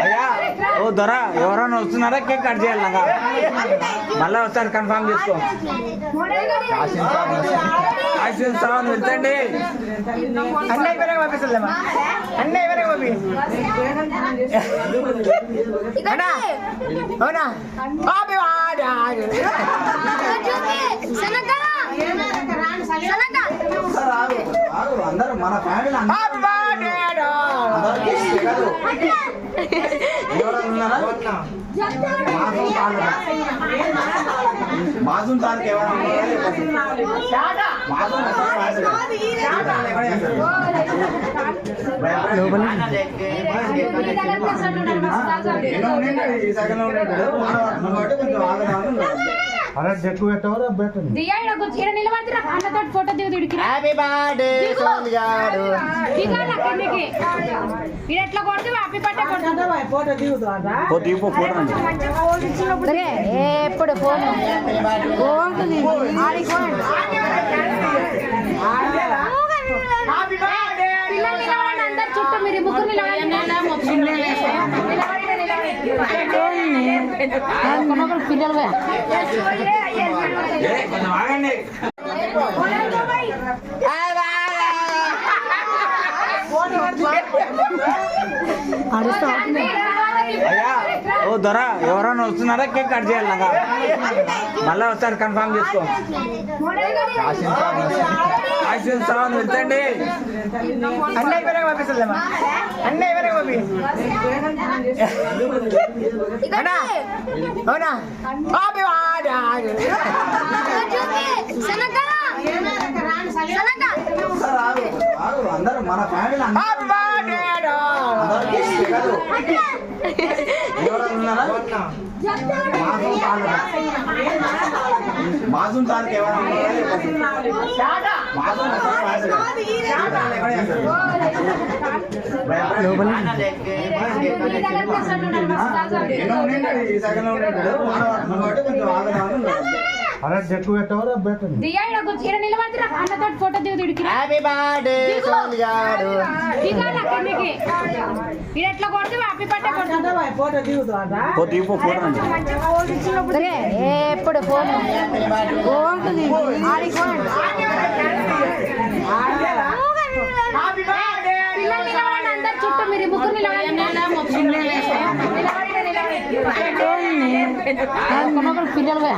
అయ్యా ఓ దొర ఎవరైనా వస్తున్నారా కేక్ కట్ చేయాలి నాకు మళ్ళీ ఒకసారి కన్ఫర్మ్ చేసుకో ఆశీస్ సావన్ వెళ్తండి అన్నయ్య పేరే పంపిస్తుందమ్మా అన్నయ్య పేరే పంపి అవునా అందరూ మన ఫ్యామిలీ మాజూన్ తారీఖు అరే చెక్కు పెట్టవరా బెటర్ ఫోటో దిగు హ్యాపీ బర్త్డే సోనియాడు ఎట్లా కొడితే హ్యాపీ బర్త్డే ఫోటో దిగుతా ఎప్పుడు ఫోన్ అందరు చుట్టూ మీరు ముగ్గురు పిల్లలుగా అయ్యా ఓ దొర ఎవరైనా వస్తున్నారా కేక్ కట్ చేయాలి నాకు మళ్ళీ ఒకసారి కన్ఫర్మ్ చేసుకో ఆశీస్ సావన్ వెళ్తండి అన్నయ్య పేరే పంపిస్తుందమ్మా అన్నయ్య పేరే పంపి అవునా అందరూ మన ఫ్యామిలీ మాజూన్ తారీఖు అరే చెక్కు పెట్టవరా బెటర్ ఫోటో దిగు హ్యాపీ బర్త్డే సోనియాడు ఎట్లా కొడితే హ్యాపీ బర్త్డే ఫోటో దిగుతా ఎప్పుడు ఫోన్ అందరు చుట్టూ మీరు ముగ్గురు పిల్లలుగా